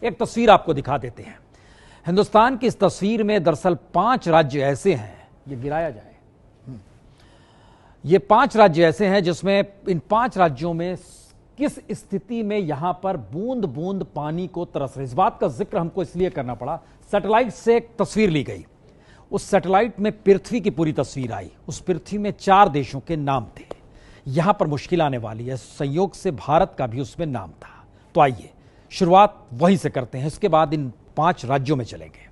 एक तस्वीर आपको दिखा देते हैं। हिंदुस्तान की इस तस्वीर में दरअसल 5 राज्य ऐसे हैं, ये गिराया जाए, ये 5 राज्य ऐसे हैं जिसमें इन 5 राज्यों में किस स्थिति में यहां पर बूंद बूंद पानी को तरस रहे। इस बात का जिक्र हमको इसलिए करना पड़ा, सैटेलाइट से एक तस्वीर ली गई, उस सैटेलाइट में पृथ्वी की पूरी तस्वीर आई। उस पृथ्वी में 4 देशों के नाम थे। यहां पर मुश्किल आने वाली है, संयोग से भारत का भी उसमें नाम था। तो आइए शुरुआत वहीं से करते हैं, इसके बाद इन 5 राज्यों में चलेंगे।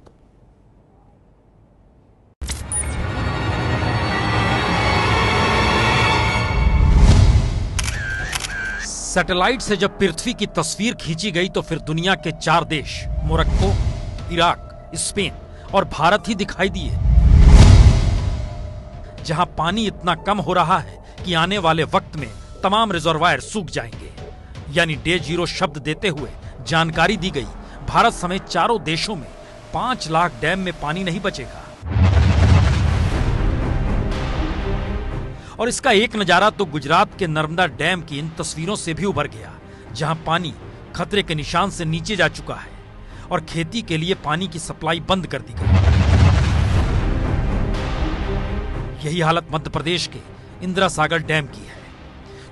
सैटेलाइट से जब पृथ्वी की तस्वीर खींची गई तो फिर दुनिया के 4 देश मोरक्को, इराक, स्पेन और भारत ही दिखाई दिए, जहां पानी इतना कम हो रहा है कि आने वाले वक्त में तमाम रिजर्वायर सूख जाएंगे। यानी डे 0 शब्द देते हुए जानकारी दी गई, भारत समेत 4 देशों में 5 लाख डैम में पानी नहीं बचेगा। और इसका एक नजारा तो गुजरात के नर्मदा डैम की इन तस्वीरों से भी उभर गया, जहां पानी खतरे के निशान से नीचे जा चुका है और खेती के लिए पानी की सप्लाई बंद कर दी गई। यही हालत मध्य प्रदेश के इंदिरा सागर डैम की है।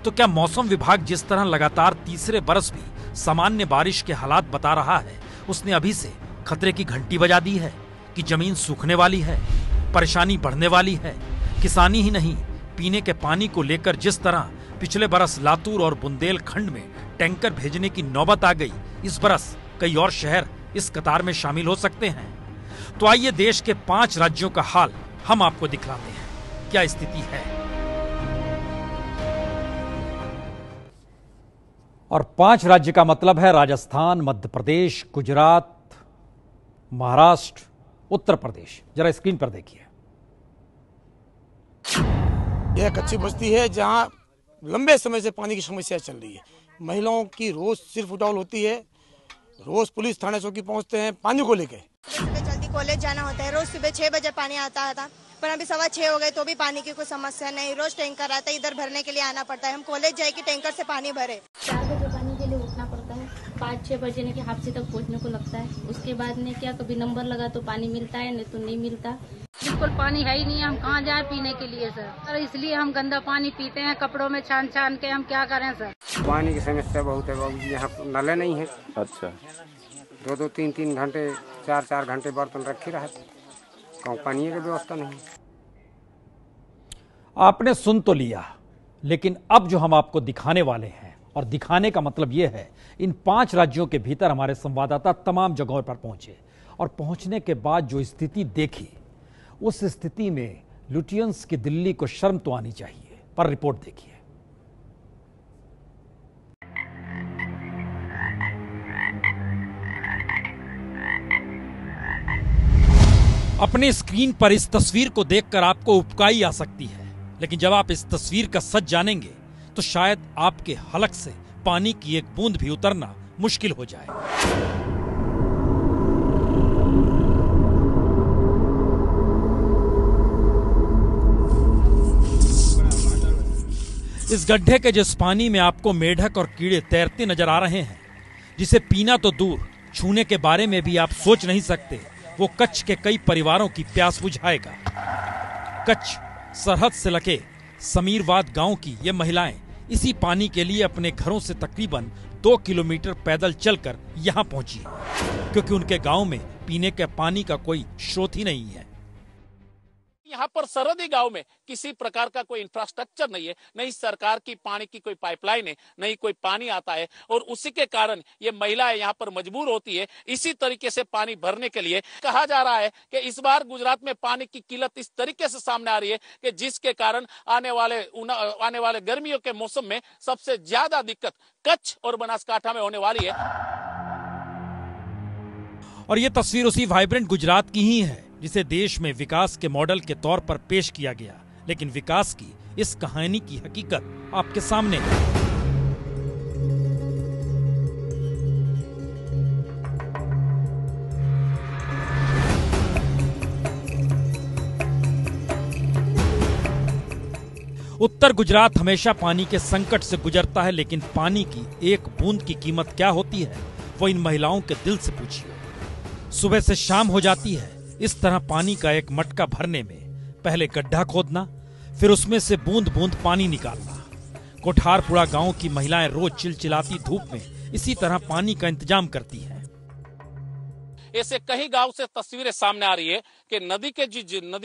तो क्या मौसम विभाग जिस तरह लगातार तीसरे बरस भी सामान्य बारिश के हालात बता रहा है, उसने अभी से खतरे की घंटी बजा दी है कि जमीन सूखने वाली है, परेशानी बढ़ने वाली है। किसानी ही नहीं, पीने के पानी को लेकर जिस तरह पिछले बरस लातूर और बुंदेलखंड में टैंकर भेजने की नौबत आ गई, इस बरस कई और शहर इस कतार में शामिल हो सकते हैं। तो आइए देश के 5 राज्यों का हाल हम आपको दिखलाते हैं, क्या स्थिति है। और 5 राज्य का मतलब है राजस्थान, मध्य प्रदेश, गुजरात, महाराष्ट्र, उत्तर प्रदेश। जरा स्क्रीन पर देखिए। यह कच्ची बस्ती है जहां लंबे समय से पानी की समस्या चल रही है। महिलाओं की रोज सिर फुटौल होती है, रोज पुलिस थाने चौकी पहुंचते हैं पानी को लेके। सुबह जल्दी कॉलेज जाना होता है, रोज सुबह 6 बजे पानी आता था, पर अभी 6:15 हो गए तो भी पानी की कोई समस्या नहीं। रोज टैंकर आता है, इधर भरने के लिए आना पड़ता है। हम कॉलेज जाए कि टैंकर से पानी भरे। 4 बजे पानी के लिए उठना पड़ता है, 5-6 बजे ने के हापसी तक पहुंचने को लगता है। उसके बाद ने क्या कभी नंबर लगा तो पानी मिलता है, नहीं तो नहीं मिलता। बिल्कुल पानी है ही नहीं, हम कहाँ जाए पीने के लिए सर। और इसलिए हम गंदा पानी पीते हैं, कपड़ों में छान छान के। हम क्या करें सर। पानी की समस्या बहुत है बाबू, यहाँ नले नहीं है। अच्छा, 2-2, 3-3 घंटे, 4-4 घंटे बर्तन रखे रहते, कहूँ पानी की व्यवस्था नहीं। आपने सुन तो लिया, लेकिन अब जो हम आपको दिखाने वाले हैं, और दिखाने का मतलब यह है, इन 5 राज्यों के भीतर हमारे संवाददाता तमाम जगहों पर पहुंचे और पहुंचने के बाद जो स्थिति देखी, उस स्थिति में लुटियंस की दिल्ली को शर्म तो आनी चाहिए। पर रिपोर्ट देखिए। अपनी स्क्रीन पर इस तस्वीर को देखकर आपको उबकाई आ सकती है, लेकिन जब आप इस तस्वीर का सच जानेंगे तो शायद आपके हलक से पानी की एक बूंद भी उतरना मुश्किल हो जाए। इस गड्ढे के जिस पानी में आपको मेढक और कीड़े तैरते नजर आ रहे हैं, जिसे पीना तो दूर, छूने के बारे में भी आप सोच नहीं सकते, वो कच्छ के कई परिवारों की प्यास बुझाएगा। कच्छ सरहद से लगे समीरवाद गांव की ये महिलाएं इसी पानी के लिए अपने घरों से तकरीबन 2 किलोमीटर पैदल चलकर यहाँ पहुंची, क्योंकि उनके गांव में पीने के पानी का कोई स्रोत ही नहीं है। यहाँ पर सरहदी गांव में किसी प्रकार का कोई इंफ्रास्ट्रक्चर नहीं है, नहीं सरकार की पानी की कोई पाइपलाइन है, नहीं कोई पानी आता है, और उसी के कारण ये महिलाएं यहाँ पर मजबूर होती है इसी तरीके से पानी भरने के लिए। कहा जा रहा है कि इस बार गुजरात में पानी की किल्लत इस तरीके से सामने आ रही है कि जिसके कारण आने वाले गर्मियों के मौसम में सबसे ज्यादा दिक्कत कच्छ और बनासकांठा में होने वाली है। और ये तस्वीर उसी वाइब्रेंट गुजरात की ही है जिसे देश में विकास के मॉडल के तौर पर पेश किया गया, लेकिन विकास की इस कहानी की हकीकत आपके सामने है। उत्तर गुजरात हमेशा पानी के संकट से गुजरता है, लेकिन पानी की एक बूंद की कीमत क्या होती है वो इन महिलाओं के दिल से पूछिए। सुबह से शाम हो जाती है, इस तरह पानी का एक मटका भरने में पहले गड्ढा खोदना, फिर उसमें से बूंद बूंद पानी निकालना। कोठारपुरा गांव की महिलाएं रोज चिलचिलाती धूप में इसी तरह पानी का इंतजाम करती हैं। ऐसे कई गांव से तस्वीरें सामने आ रही है कि नदी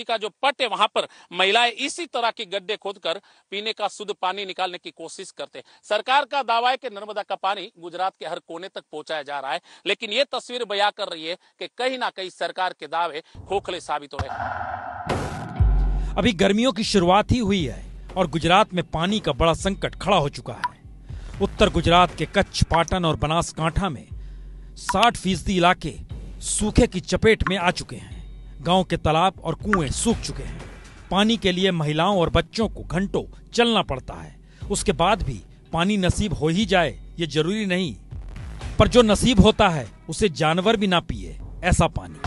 का जो पट है वहां पर महिलाएं इसी तरह के गड्ढे खोदकर पीने का शुद्ध पानी निकालने की कोशिश करते हैं। सरकार का दावा है कि नर्मदा का पानी गुजरात के हर कोने तक पहुंचाया जा रहा है, लेकिन ये तस्वीर बयां कर रही है कि कहीं ना कहीं सरकार के दावे खोखले साबित हो रहे हैं। अभी गर्मियों की शुरुआत ही हुई है और गुजरात में पानी का बड़ा संकट खड़ा हो चुका है। उत्तर गुजरात के कच्छ, पाटन और बनासकांठा में 60% इलाके सूखे की चपेट में आ चुके हैं। गांव के तालाब और कुएं सूख चुके हैं। पानी के लिए महिलाओं और बच्चों को घंटों चलना पड़ता है। उसके बाद भी पानी नसीब हो ही जाए ये जरूरी नहीं, पर जो नसीब होता है उसे जानवर भी ना पिए ऐसा पानी।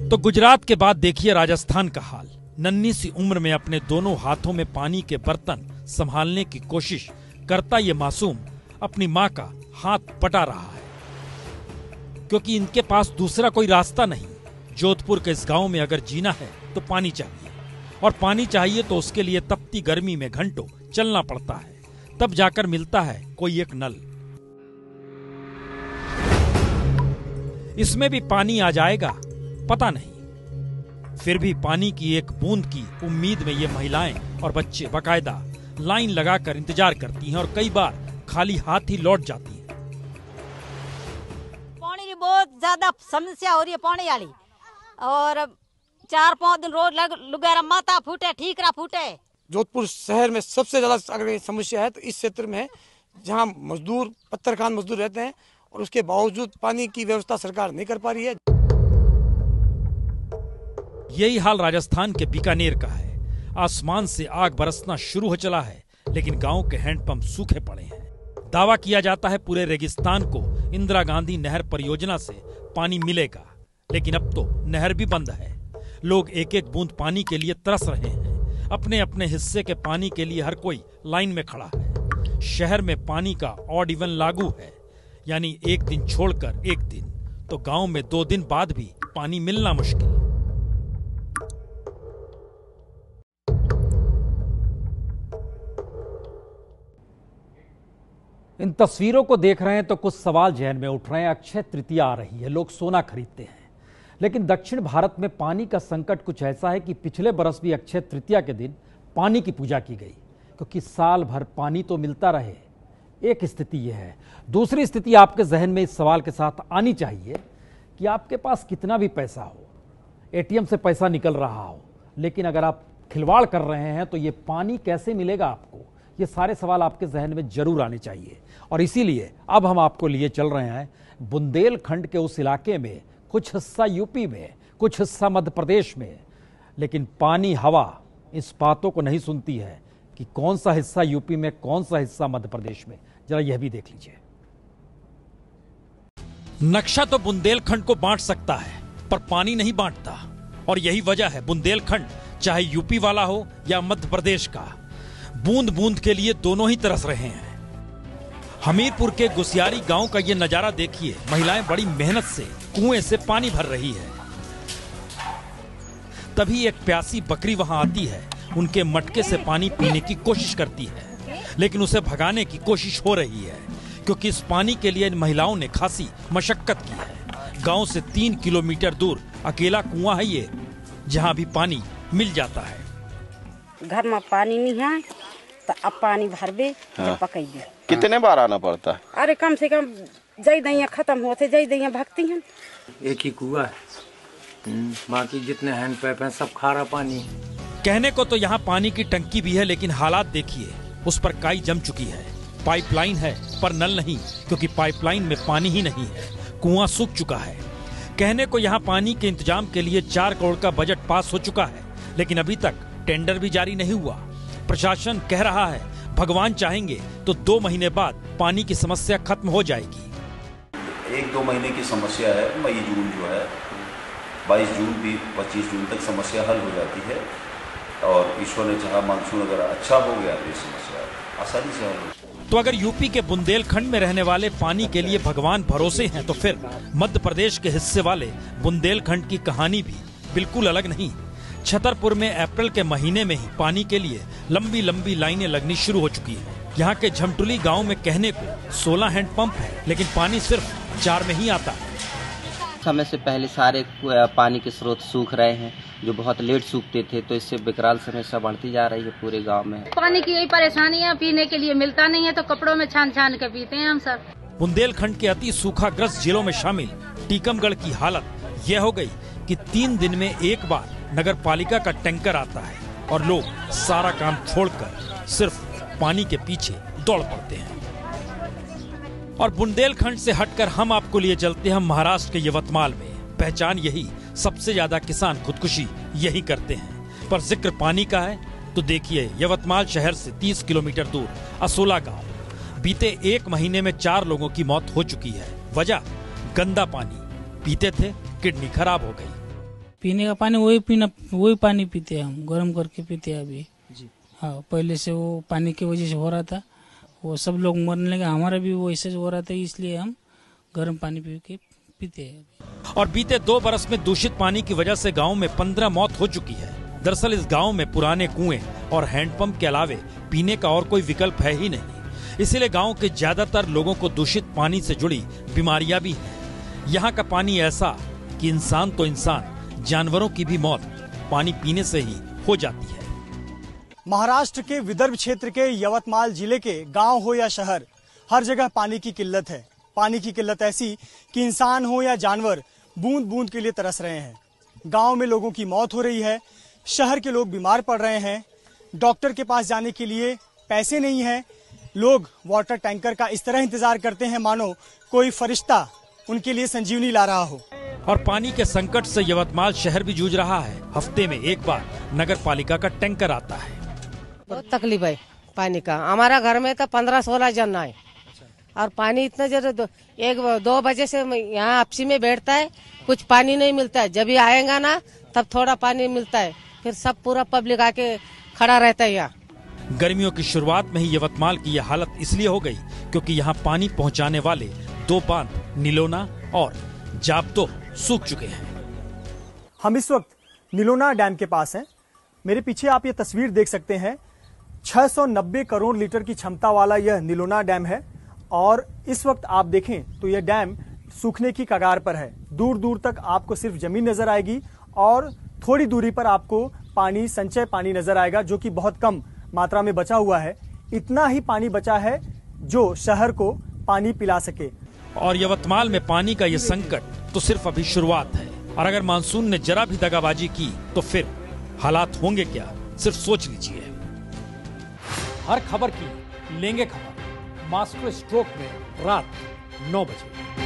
तो गुजरात के बाद देखिए राजस्थान का हाल। नन्ही सी उम्र में अपने दोनों हाथों में पानी के बर्तन संभालने की कोशिश करता ये मासूम अपनी माँ का हाथ पटा रहा है, क्योंकि इनके पास दूसरा कोई रास्ता नहीं। जोधपुर के इस गांव में अगर जीना है तो पानी चाहिए, और पानी चाहिए तो उसके लिए तपती गर्मी में घंटों चलना पड़ता है, तब जाकर मिलता है कोई एक नल। इसमें भी पानी आ जाएगा पता नहीं। फिर भी पानी की एक बूंद की उम्मीद में ये महिलाएं और बच्चे बाकायदा लाइन लगाकर इंतजार करती हैं और कई बार खाली हाथ ही लौट जाती हैं। पानी की बहुत ज्यादा समस्या हो रही है पानी वाली, और 4-5 दिन रोज लुगारा माथा फूटे, ठीकरा फूटे। जोधपुर शहर में सबसे ज्यादा अगर समस्या है तो इस क्षेत्र में है, जहां मजदूर पत्थर खान मजदूर रहते हैं और उसके बावजूद पानी की व्यवस्था सरकार नहीं कर पा रही है। यही हाल राजस्थान के बीकानेर का है। आसमान से आग बरसना शुरू हो चला है, लेकिन गांव के हैंडपंप सूखे पड़े हैं। दावा किया जाता है पूरे रेगिस्तान को इंदिरा गांधी नहर परियोजना से पानी मिलेगा, लेकिन अब तो नहर भी बंद है। लोग एक एक बूंद पानी के लिए तरस रहे हैं। अपने अपने हिस्से के पानी के लिए हर कोई लाइन में खड़ा है। शहर में पानी का ऑड इवन लागू है, यानी एक दिन छोड़कर एक दिन, तो गांव में 2 दिन बाद भी पानी मिलना मुश्किल। इन तस्वीरों को देख रहे हैं तो कुछ सवाल जहन में उठ रहे हैं। अक्षय तृतीया आ रही है, लोग सोना खरीदते हैं, लेकिन दक्षिण भारत में पानी का संकट कुछ ऐसा है कि पिछले बरस भी अक्षय तृतीया के दिन पानी की पूजा की गई, क्योंकि साल भर पानी तो मिलता रहे। एक स्थिति यह है। दूसरी स्थिति आपके जहन में इस सवाल के साथ आनी चाहिए कि आपके पास कितना भी पैसा हो, एटीएम से पैसा निकल रहा हो, लेकिन अगर आप खिलवाड़ कर रहे हैं तो ये पानी कैसे मिलेगा आपको? ये सारे सवाल आपके जहन में जरूर आने चाहिए। और इसीलिए अब हम आपको लिए चल रहे हैं बुंदेलखंड के उस इलाके में, कुछ हिस्सा यूपी में, कुछ हिस्सा मध्य प्रदेश में, लेकिन पानी हवा इस बातों को नहीं सुनती है कि कौन सा हिस्सा यूपी में, कौन सा हिस्सा मध्य प्रदेश में। जरा यह भी देख लीजिए। नक्शा तो बुंदेलखंड को बांट सकता है, पर पानी नहीं बांटता, और यही वजह है बुंदेलखंड चाहे यूपी वाला हो या मध्य प्रदेश का, बूंद बूंद के लिए दोनों ही तरस रहे हैं। हमीरपुर के गुसियारी गांव का ये नजारा देखिए। महिलाएं बड़ी मेहनत से कुएं से पानी भर रही है। तभी एक प्यासी बकरी वहां आती है, उनके मटके से पानी पीने की कोशिश करती है, लेकिन उसे भगाने की कोशिश हो रही है, क्योंकि इस पानी के लिए इन महिलाओं ने खासी मशक्कत की है। गांव से 3 किलोमीटर दूर अकेला कुआं है ये, जहां भी पानी मिल जाता है। घर में पानी नहीं है तो अब पानी भरबे जब पकैबे। कितने बार आना पड़ता है? अरे कम से कम जई दैया खत्म होते जई दैया भगती हैं। एक ही कुआं है, बाकी जितने हैंड पैप हैं सब खारा पानी। कहने को तो यहाँ पानी की टंकी भी है, लेकिन हालात देखिए, उस पर काई जम चुकी है। पाइपलाइन है पर नल नहीं, क्योंकि पाइपलाइन में पानी ही नहीं है। कुआं सूख चुका है। कहने को यहाँ पानी के इंतजाम के लिए 4 करोड़ का बजट पास हो चुका है, लेकिन अभी तक टेंडर भी जारी नहीं हुआ। प्रशासन कह रहा है भगवान चाहेंगे तो 2 महीने बाद पानी की समस्या खत्म हो जाएगी। 1-2 महीने की समस्या है। मई जून जो है 22 जून भी 25 जून तक समस्या हल हो जाती है, और ईश्वर ने चाहा मानसून अगर अच्छा हो गया तो ये समस्या आसानी से हल हो। तो अगर यूपी के बुंदेलखंड में रहने वाले पानी के लिए भगवान भरोसे हैं, तो फिर मध्य प्रदेश के हिस्से वाले बुंदेलखंड की कहानी भी बिल्कुल अलग नहीं। छतरपुर में अप्रैल के महीने में ही पानी के लिए लंबी लंबी लाइनें लगनी शुरू हो चुकी है। यहाँ के झमटुली गांव में कहने को 16 हैंडपंप है, लेकिन पानी सिर्फ 4 में ही आता है। समय से पहले सारे पानी के स्रोत सूख रहे हैं, जो बहुत लेट सूखते थे, तो इससे विकराल समस्या बढ़ती जा रही है पूरे गांव में। पानी की यही परेशानी है, पीने के लिए मिलता नहीं है, तो कपड़ों में छान छान के पीते हैं हम सब। बुंदेलखंड के अति सूखाग्रस्त जिलों में शामिल टीकमगढ़ की हालत यह हो गई कि 3 दिन में एक बार नगर पालिका का टैंकर आता है और लोग सारा काम छोड़कर सिर्फ पानी के पीछे दौड़ पड़ते हैं। और बुंदेलखंड से हटकर हम आपको लिए चलते हैं महाराष्ट्र के यवतमाल में। पहचान यही, सबसे ज्यादा किसान खुदकुशी यही करते हैं। पर जिक्र पानी का है तो देखिए यवतमाल शहर से 30 किलोमीटर दूर असोला गांव। बीते 1 महीने में 4 लोगों की मौत हो चुकी है। वजह गंदा पानी पीते थे, किडनी खराब हो गई। पीने का पानी वही पानी पीते हैं हम, गर्म करके पीते हैं अभी जी। हाँ, पहले से वो पानी की वजह से हो रहा था, वो सब लोग मरने लगे, हमारा भी वो ऐसे हो रहा था, इसलिए हम गर्म पानी पी के पीते हैं। और बीते 2 बरस में दूषित पानी की वजह से गांव में 15 मौत हो चुकी है। दरअसल इस गांव में पुराने कुएं और हैंडपंप के अलावे पीने का और कोई विकल्प है ही नहीं। इसीलिए गांव के ज्यादातर लोगों को दूषित पानी से जुड़ी बीमारियां भी हैं। यहाँ का पानी ऐसा कि इंसान तो इंसान, जानवरों की भी मौत पानी पीने से ही हो जाती है। महाराष्ट्र के विदर्भ क्षेत्र के यवतमाल जिले के गांव हो या शहर, हर जगह पानी की किल्लत है। पानी की किल्लत ऐसी कि इंसान हो या जानवर बूंद बूंद के लिए तरस रहे हैं। गांव में लोगों की मौत हो रही है, शहर के लोग बीमार पड़ रहे हैं, डॉक्टर के पास जाने के लिए पैसे नहीं है। लोग वाटर टैंकर का इस तरह इंतजार करते हैं मानो कोई फरिश्ता उनके लिए संजीवनी ला रहा हो। और पानी के संकट से यवतमाल शहर भी जूझ रहा है। हफ्ते में एक बार नगर पालिका का टैंकर आता है। बहुत तकलीफ है पानी का। हमारा घर में तो 15-16 जन है और पानी इतना जरूर 1-2 बजे से यहाँ आपसी में बैठता है, कुछ पानी नहीं मिलता है। जब भी आएगा ना तब थोड़ा पानी मिलता है, फिर सब पूरा पब्लिक आके खड़ा रहता है यहाँ। गर्मियों की शुरुआत में ही यवतमाल की यह हालत इसलिए हो गई क्योंकि यहाँ पानी पहुँचाने वाले 2 बांध निलोना और जाबतो सूख चुके हैं। हम इस वक्त निलोना डैम के पास हैं। मेरे पीछे आप ये तस्वीर देख सकते हैं। 690 करोड़ लीटर की क्षमता वाला यह निलोना डैम है और इस वक्त आप देखें तो यह डैम सूखने की कगार पर है। दूर दूर तक आपको सिर्फ जमीन नजर आएगी और थोड़ी दूरी पर आपको पानी, संचय पानी नजर आएगा, जो कि बहुत कम मात्रा में बचा हुआ है। इतना ही पानी बचा है जो शहर को पानी पिला सके। और यवतमाल में पानी का ये संकट तो सिर्फ अभी शुरुआत है, और अगर मानसून ने जरा भी दगाबाजी की तो फिर हालात होंगे क्या, सिर्फ सोच लीजिए। हर खबर की लेंगे खबर मास्टर स्ट्रोक में रात 9 बजे।